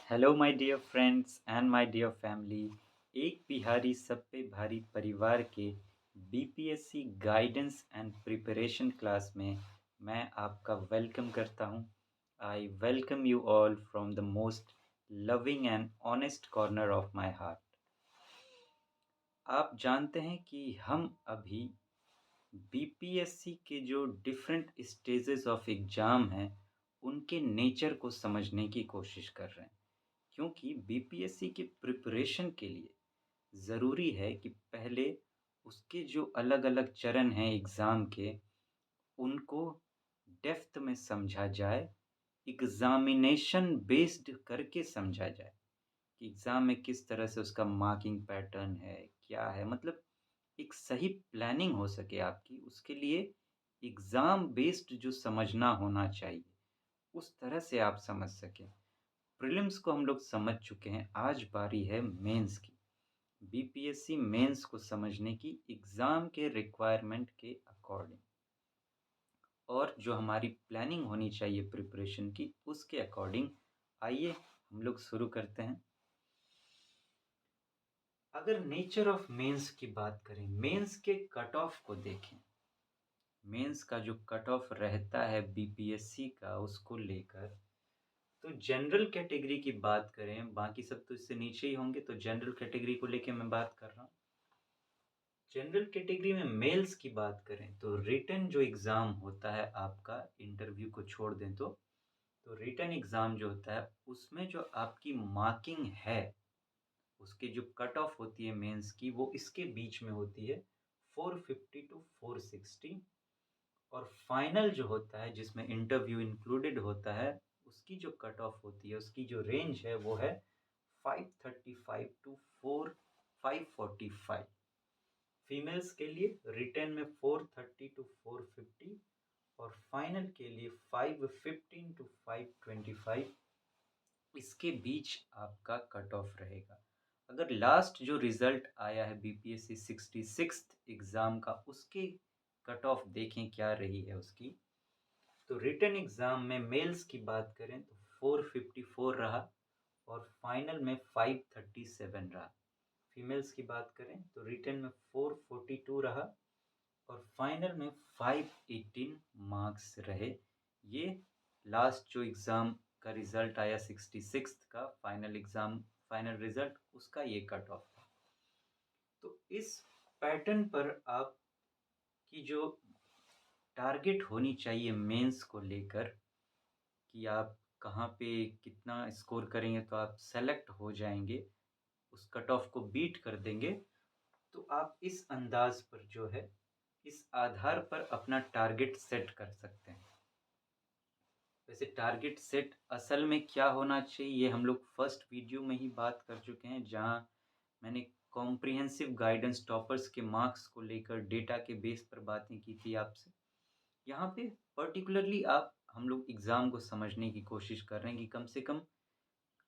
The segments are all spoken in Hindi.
Hello my dear friends and my dear family. एक बिहारी सब पे भारी परिवार के BPSC guidance and preparation class में मैं आपका वेलकम करता हूं। I welcome you all from the most loving and honest corner of my heart. आप जानते हैं कि हम अभी बीपीएससी के जो डिफरेंट स्टेजेस ऑफ एग्ज़ाम हैं उनके नेचर को समझने की कोशिश कर रहे हैं, क्योंकि बीपीएससी के प्रिपरेशन के लिए ज़रूरी है कि पहले उसके जो अलग-अलग चरण हैं एग्ज़ाम के, उनको डेप्थ में समझा जाए, एग्ज़ामिनेशन बेस्ड करके समझा जाए कि एग्ज़ाम में किस तरह से उसका मार्किंग पैटर्न है, क्या है, मतलब एक सही प्लानिंग हो सके आपकी, उसके लिए एग्ज़ाम बेस्ड जो समझना होना चाहिए, उस तरह से आप समझ सकें। प्रीलिम्स को हम लोग समझ चुके हैं, आज बारी है मेंस की। बीपीएससी मेंस को समझने की एग्ज़ाम के रिक्वायरमेंट के अकॉर्डिंग, और जो हमारी प्लानिंग होनी चाहिए प्रिपरेशन की, उसके अकॉर्डिंग। आइए हम लोग शुरू करते हैं। अगर नेचर ऑफ मेंस की बात करें, मेंस के कट ऑफ को देखें। मेंस का जो कट ऑफ रहता है बीपीएससी का, उसको लेकर तो जनरल कैटेगरी की बात करें, बाकी सब तो इससे नीचे ही होंगे, तो जनरल कैटेगरी को लेके मैं बात कर रहा हूँ। जनरल कैटेगरी में मेल्स की बात करें तो रिटन जो एग्ज़ाम होता है आपका, इंटरव्यू को छोड़ दें तो रिटन एग्ज़ाम जो होता है उसमें जो आपकी मार्किंग है, उसकी जो कट ऑफ होती है मेंस की, वो इसके बीच में होती है 450 टू 460। और फाइनल जो होता है जिसमें इंटरव्यू इंक्लूडेड होता है, उसकी जो कट ऑफ होती है, उसकी जो रेंज है वो है 535 टू 545। फीमेल्स के लिए रिटन में 430 टू 450 और फाइनल के लिए 515 टू 525, इसके बीच आपका कट ऑफ रहेगा। अगर लास्ट जो रिजल्ट आया है बीपीएससी 66 एग्ज़ाम का, उसके कट ऑफ देखें क्या रही है उसकी, तो रिटन एग्ज़ाम में मेल्स की बात करें तो 454 रहा और फाइनल में 537 रहा। फीमेल्स की बात करें तो रिटन में 442 रहा और फाइनल में 518 मार्क्स रहे। ये लास्ट जो एग्ज़ाम का रिज़ल्ट आया 66 का फाइनल एग्ज़ाम, फाइनल रिज़ल्ट, उसका ये कट ऑफ था। तो इस पैटर्न पर आपकी जो टारगेट होनी चाहिए मेंस को लेकर कि आप कहाँ पे कितना स्कोर करेंगे तो आप सेलेक्ट हो जाएँगे, उस कट ऑफ को बीट कर देंगे, तो आप इस अंदाज़ पर जो है, इस आधार पर अपना टारगेट सेट कर सकते हैं। वैसे टारगेट सेट असल में क्या होना चाहिए, ये हम लोग फर्स्ट वीडियो में ही बात कर चुके हैं, जहाँ मैंने कॉम्प्रिहेंसिव गाइडेंस टॉपर्स के मार्क्स को लेकर डेटा के बेस पर बातें की थी आपसे। यहाँ पे पर्टिकुलरली आप हम लोग एग्ज़ाम को समझने की कोशिश कर रहे हैं कि कम से कम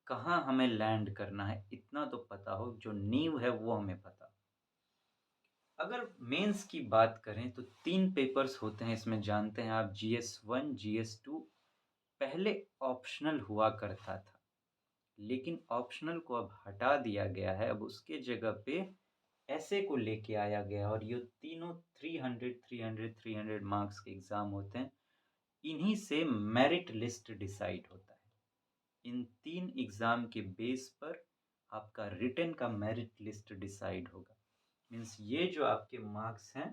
कहाँ हमें लैंड करना है, इतना तो पता हो, जो नींव है वो हमें पता हो। अगर मेंस की बात करें तो 3 पेपर्स होते हैं इसमें, जानते हैं आप, जीएस 1, जीएस 2। पहले ऑप्शनल हुआ करता था, लेकिन ऑप्शनल को अब हटा दिया गया है। अब उसके जगह पे ऐसे को लेके आया गया है और ये तीनों 300 300 300 मार्क्स के एग्ज़ाम होते हैं। इन्हीं से मेरिट लिस्ट डिसाइड होता है। इन 3 एग्ज़ाम के बेस पर आपका रिटन का मेरिट लिस्ट डिसाइड होगा। मीन्स ये जो आपके मार्क्स हैं,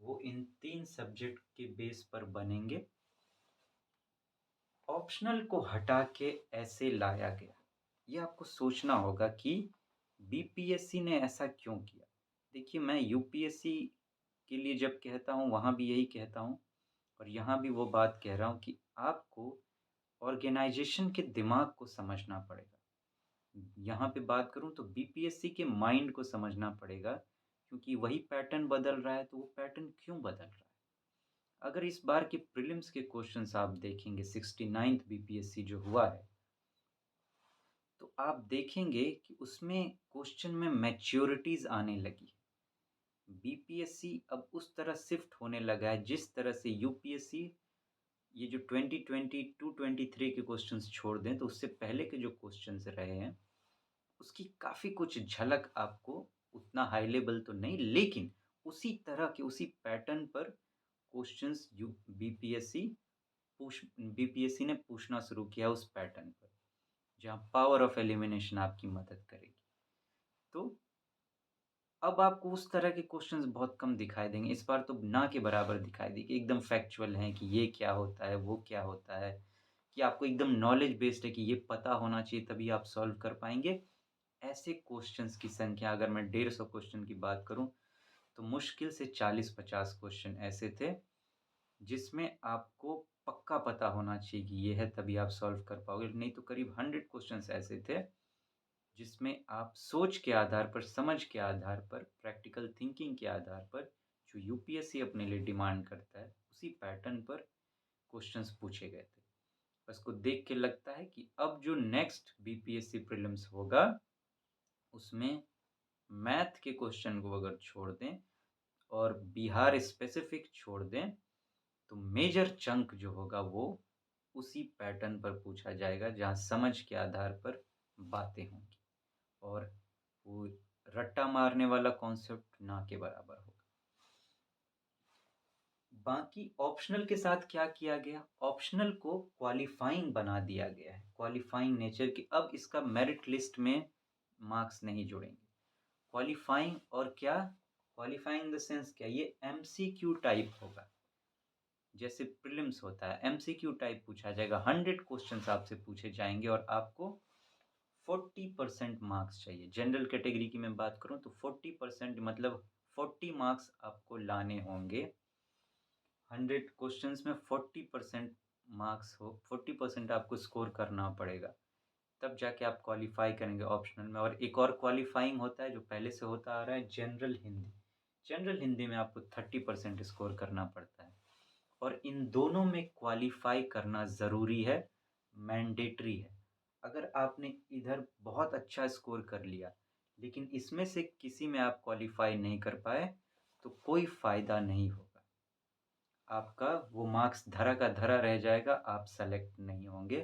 वो इन 3 सब्जेक्ट के बेस पर बनेंगे। ऑप्शनल को हटा के ऐसे लाया गया। ये आपको सोचना होगा कि बीपीएससी ने ऐसा क्यों किया। देखिए, मैं यूपीएससी के लिए जब कहता हूँ, वहाँ भी यही कहता हूँ और यहाँ भी वो बात कह रहा हूँ कि आपको ऑर्गेनाइज़ेशन के दिमाग को समझना पड़ेगा। यहाँ पे बात करूँ तो बीपीएससी के माइंड को समझना पड़ेगा, क्योंकि वही पैटर्न बदल रहा है, तो वो पैटर्न क्यों बदल रहा है? अगर इस बार के प्रीलिम्स के क्वेश्चंस आप देखेंगे, 69th बीपीएससी जो हुआ है, तो आप देखेंगे कि उसमें क्वेश्चन में मैच्योरिटीज़ आने लगी। बीपीएससी अब उस तरह शिफ्ट होने लगा है जिस तरह से यूपीएससी ये जो 2022-23 के क्वेश्चंस छोड़ दें तो उससे पहले के जो क्वेश्चंस रहे हैं उसकी काफ़ी कुछ झलक आपको, उतना हाई लेवल तो नहीं, लेकिन उसी तरह के उसी पैटर्न पर क्वेश्चंस यू बीपीएससी ने पूछना शुरू किया उस पैटर्न पर, जहाँ पावर ऑफ एलिमिनेशन आपकी मदद करेगी। तो अब आपको उस तरह के क्वेश्चंस बहुत कम दिखाई देंगे। इस बार तो ना के बराबर दिखाई देंगे, एकदम फैक्चुअल हैं कि ये क्या होता है, वो क्या होता है, कि आपको एकदम नॉलेज बेस्ड है कि ये पता होना चाहिए तभी आप सॉल्व कर पाएँगे। ऐसे क्वेश्चंस की संख्या अगर मैं 150 क्वेश्चन की बात करूँ, तो मुश्किल से 40-50 क्वेश्चन ऐसे थे, जिसमें आपको पक्का पता होना चाहिए कि ये है तभी आप सॉल्व कर पाओगे, नहीं तो करीब 100 क्वेश्चंस ऐसे थे जिसमें आप सोच के आधार पर, समझ के आधार पर, प्रैक्टिकल थिंकिंग के आधार पर, जो यूपीएससी अपने लिए डिमांड करता है, उसी पैटर्न पर क्वेश्चंस पूछे गए थे। उसको देख के लगता है कि अब जो नेक्स्ट बीपीएससी प्रीलिम्स होगा, उसमें मैथ के क्वेश्चन को अगर छोड़ दें और बिहार स्पेसिफिक छोड़ दें, तो मेजर चंक जो होगा वो उसी पैटर्न पर पूछा जाएगा, जहाँ समझ के आधार पर बातें होंगी। और वो रट्टा मारने वाला कॉन्सेप्ट ना के बराबर होगा। बाकी ऑप्शनल के साथ क्या किया गया? ऑप्शनल को क्वालिफाइंग बना दिया गया है, क्वालिफाइंग नेचर की। अब इसका मेरिट लिस्ट में मार्क्स नहीं जुड़ेंगे। क्वालिफाइंग और क्या? क्वालिफाइंग इन द सेंस क्या? ये एमसीक्यू टाइप होगा। जैसे प्रीलिम्स होता है, एमसीक्यू टाइप पूछा जाएगा। 100 क्वेश्चंस आपसे पूछे जाएंगे और आपको 40% मार्क्स चाहिए। जनरल कैटेगरी की मैं बात करूं तो 40% मतलब 40 मार्क्स आपको लाने होंगे। 100 क्वेश्चंस में 40% मार्क्स हो, 40% आपको स्कोर करना पड़ेगा, तब जाके आप क्वालिफाई करेंगे ऑप्शनल में। और एक और क्वालिफाइंग होता है जो पहले से होता आ रहा है, जनरल हिंदी। जनरल हिंदी में आपको 30% स्कोर करना पड़ता है, और इन दोनों में क्वालिफाई करना ज़रूरी है, मैंडेटरी है। अगर आपने इधर बहुत अच्छा स्कोर कर लिया, लेकिन इसमें से किसी में आप क्वालिफाई नहीं कर पाए, तो कोई फ़ायदा नहीं होगा। आपका वो मार्क्स धरा का धरा रह जाएगा, आप सेलेक्ट नहीं होंगे।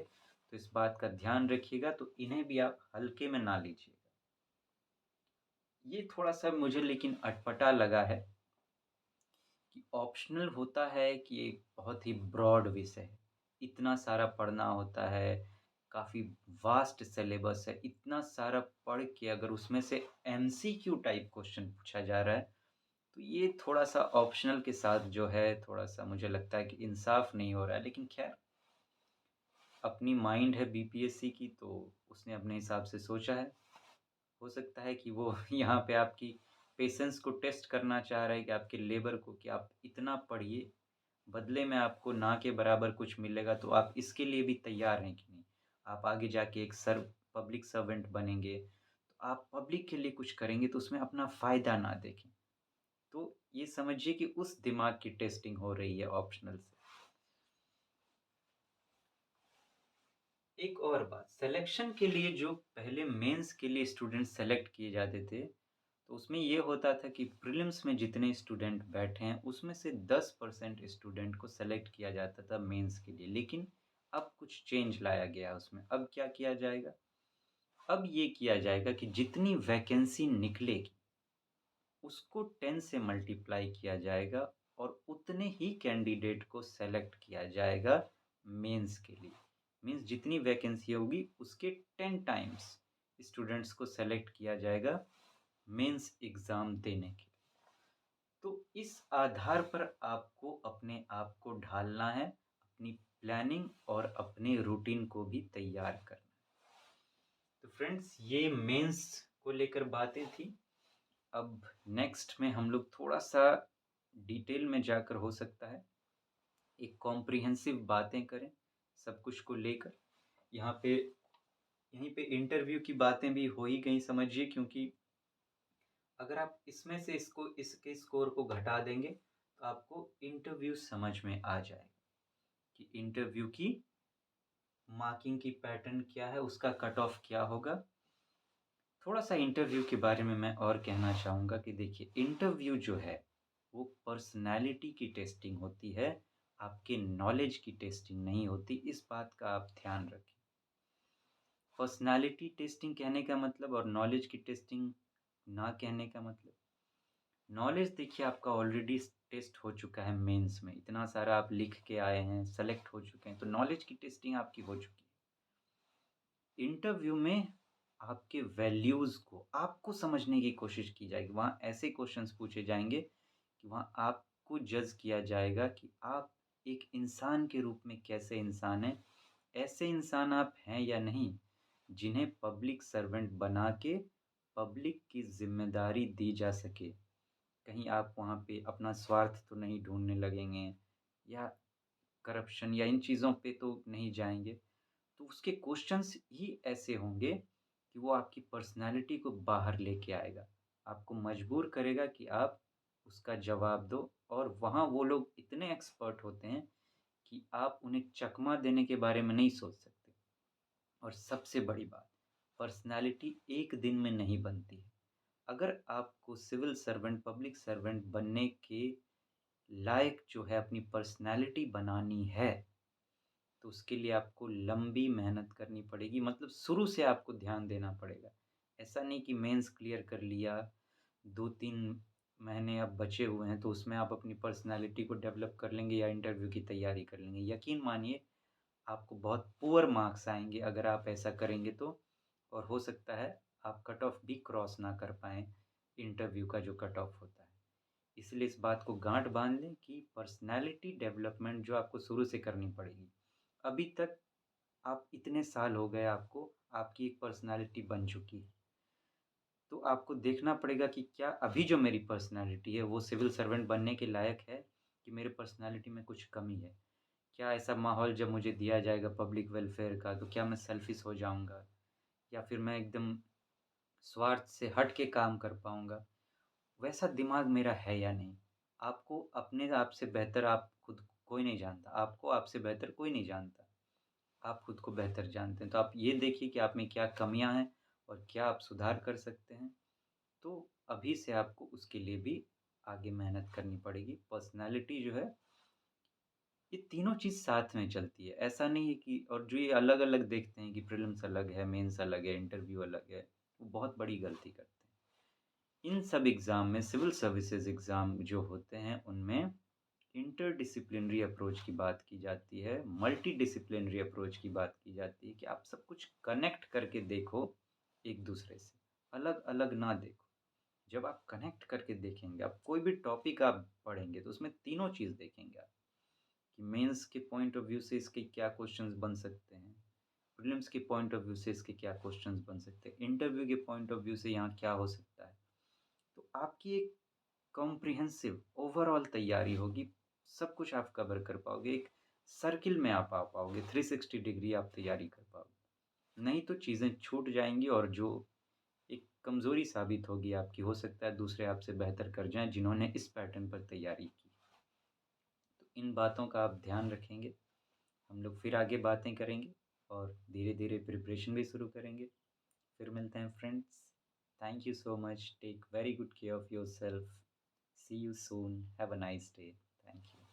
तो इस बात का ध्यान रखिएगा, तो इन्हें भी आप हल्के में ना लीजिएगा। ये थोड़ा-सा मुझे लेकिन अटपटा लगा है कि ऑप्शनल होता है कि एक बहुत ही ब्रॉड विषय है। इतना सारा पढ़ना होता है, काफ़ी वास्ट सिलेबस है। इतना सारा पढ़ के अगर उसमें से एमसीक्यू टाइप क्वेश्चन पूछा जा रहा है, तो ये थोड़ा-सा ऑप्शनल के साथ जो है, थोड़ा-सा मुझे लगता है कि इंसाफ़ नहीं हो रहा है। लेकिन ख़ैर, अपनी माइंड है बीपीएससी की, तो उसने अपने हिसाब से सोचा है। हो सकता है कि वो यहाँ पे आपकी पेशेंस को टेस्ट करना चाह रहा है, कि आपके लेबर को, कि आप इतना पढ़िए, बदले में आपको ना के बराबर कुछ मिलेगा, तो आप इसके लिए भी तैयार हैं कि नहीं? आप आगे जाके एक पब्लिक सर्वेंट बनेंगे, तो आप पब्लिक के लिए कुछ करेंगे, तो उसमें अपना फ़ायदा ना देखें। तो ये समझिए कि उस दिमाग की टेस्टिंग हो रही है ऑप्शनल से। एक और बात, सिलेक्शन के लिए जो पहले मेंस के लिए स्टूडेंट सेलेक्ट किए जाते थे, तो उसमें ये होता था कि प्रीलिम्स में जितने स्टूडेंट बैठे हैं, उसमें से 10% स्टूडेंट को सेलेक्ट किया जाता था मेंस के लिए। लेकिन अब कुछ चेंज लाया गया है उसमें। अब क्या किया जाएगा? अब ये किया जाएगा कि जितनी वैकेंसी निकलेगी, उसको 10 से मल्टीप्लाई किया जाएगा, और उतने ही कैंडिडेट को सेलेक्ट किया जाएगा मेंस के लिए। मीन्स जितनी वैकेंसी होगी उसके 10 टाइम्स स्टूडेंट्स को सेलेक्ट किया जाएगा मेंस एग्ज़ाम देने के लिए। तो इस आधार पर आपको अपने आप को ढालना है, अपनी प्लानिंग और अपने रूटीन को भी तैयार करना है। तो फ्रेंड्स, ये मेंस को लेकर बातें थी। अब नेक्स्ट में हम लोग थोड़ा-सा डिटेल में जाकर, हो सकता है, एक कॉम्प्रिहेंसिव बातें करें, सब कुछ को लेकर। यहाँ पे यहीं पे इंटरव्यू की बातें भी हो ही गई समझिए, क्योंकि अगर आप इसमें से इसको, इसके स्कोर को घटा देंगे, तो आपको इंटरव्यू समझ में आ जाएगा कि इंटरव्यू की मार्किंग की पैटर्न क्या है, उसका कट ऑफ क्या होगा। थोड़ा-सा इंटरव्यू के बारे में मैं और कहना चाहूँगा कि देखिए, इंटरव्यू जो है, वो पर्सनैलिटी की टेस्टिंग होती है, आपके नॉलेज की टेस्टिंग नहीं होती, इस बात का आप ध्यान रखें। पर्सनैलिटी टेस्टिंग कहने का मतलब और नॉलेज की टेस्टिंग ना कहने का मतलब, नॉलेज देखिए आपका ऑलरेडी टेस्ट हो चुका है मेंस में, इतना सारा आप लिख के आए हैं, सेलेक्ट हो चुके हैं, तो नॉलेज की टेस्टिंग आपकी हो चुकी है। इंटरव्यू में आपके वैल्यूज़ को आपको समझने की कोशिश की जाएगी। वहाँ ऐसे क्वेश्चंस पूछे जाएँगे कि वहाँ आपको जज किया जाएगा कि आप एक इंसान के रूप में कैसे इंसान हैं, ऐसे इंसान आप हैं या नहीं, जिन्हें पब्लिक सर्वेंट बना के पब्लिक की ज़िम्मेदारी दी जा सके। कहीं आप वहाँ पे अपना स्वार्थ तो नहीं ढूँढने लगेंगे या करप्शन या इन चीज़ों पे तो नहीं जाएँगे। तो उसके क्वेश्चंस ही ऐसे होंगे कि वो आपकी पर्सनैलिटी को बाहर लेके आएगा। आपको मजबूर करेगा कि आप उसका जवाब दो, और वहाँ वो लोग इतने एक्सपर्ट होते हैं कि आप उन्हें चकमा देने के बारे में नहीं सोच सकते। और सबसे बड़ी बात, पर्सनैलिटी एक दिन में नहीं बनती है। अगर आपको सिविल सर्वेंट, पब्लिक सर्वेंट बनने के लायक जो है अपनी पर्सनैलिटी बनानी है, तो उसके लिए आपको लंबी मेहनत करनी पड़ेगी, मतलब शुरू से आपको ध्यान देना पड़ेगा। ऐसा नहीं कि मेंस क्लियर कर लिया, 2-3 महीने अब बचे हुए हैं, तो उसमें आप अपनी पर्सनैलिटी को डेवलप कर लेंगे या इंटरव्यू की तैयारी कर लेंगे। यकीन मानिए, आपको बहुत पुअर मार्क्स आएँगे अगर आप ऐसा करेंगे तो, और हो सकता है आप कट ऑफ भी क्रॉस ना कर पाएँ, इंटरव्यू का जो कट ऑफ होता है। इसलिए इस बात को गाँठ बाँध लें कि पर्सनैलिटी डेवलपमेंट जो आपको शुरू से करनी पड़ेगी। अभी तक आप इतने साल हो गए आपको, आपकी एक पर्सनैलिटी बन चुकी है। तो आपको देखना पड़ेगा कि क्या अभी जो मेरी पर्सनैलिटी है वो सिविल सर्वेंट बनने के लायक है, कि मेरे पर्सनैलिटी में कुछ कमी है? क्या ऐसा माहौल जब मुझे दिया जाएगा पब्लिक वेलफेयर का, तो क्या मैं सेल्फिश हो जाऊँगा? या फिर मैं एकदम स्वार्थ से हट के काम कर पाऊँगा? वैसा दिमाग मेरा है या नहीं? आपको अपने आप से बेहतर आप खुद कोई नहीं जानता, आपको आपसे बेहतर कोई नहीं जानता। आप खुद को बेहतर जानते हैं, तो आप ये देखिए कि आप में क्या कमियाँ हैं और क्या आप सुधार कर सकते हैं। तो अभी से आपको उसके लिए भी आगे मेहनत करनी पड़ेगी। पर्सनैलिटी जो है, ये तीनों चीज़ साथ में चलती है। ऐसा नहीं है कि, और जो ये अलग-अलग देखते हैं कि प्रीलिम्स अलग है, मेंस अलग है, इंटरव्यू अलग है, वो बहुत बड़ी गलती करते हैं। इन सब एग्ज़ाम में, सिविल सर्विसेज़ एग्ज़ाम जो होते हैं, उनमें इंटरडिसिप्लिनरी अप्रोच की बात की जाती है, मल्टीडिसिप्लिनरी अप्रोच की बात की जाती है कि आप सब कुछ कनेक्ट करके देखो एक-दूसरे से, अलग-अलग ना देखो। जब आप कनेक्ट करके देखेंगे, आप कोई भी टॉपिक आप पढ़ेंगे, तो उसमें तीनों चीज़ देखेंगे आप, कि मेंस के पॉइंट ऑफ व्यू से इसके क्या क्वेश्चंस बन सकते हैं, प्रीलिम्स के पॉइंट ऑफ व्यू से इसके क्या क्वेश्चंस बन सकते हैं, इंटरव्यू के पॉइंट ऑफ व्यू से यहाँ क्या हो सकता है। तो आपकी एक कॉम्प्रिहेंसिव ओवरऑल तैयारी होगी, सब कुछ आप कवर कर पाओगे, एक सर्किल में आप आ पाओगे, 360 डिग्री आप तैयारी कर पाओगे। नहीं तो चीज़ें छूट जाएँगी, और जो एक कमज़ोरी साबित होगी आपकी, हो सकता है दूसरे आपसे बेहतर कर जाएँ जिन्होंने इस पैटर्न पर तैयारी की। तो इन बातों का आप ध्यान रखेंगे, हम लोग फिर आगे बातें करेंगे और धीरे-धीरे प्रिपरेशन भी शुरू करेंगे। फिर मिलते हैं friends. Thank you so much. Take very good care of yourself. See you soon. Have a nice day. Thank you.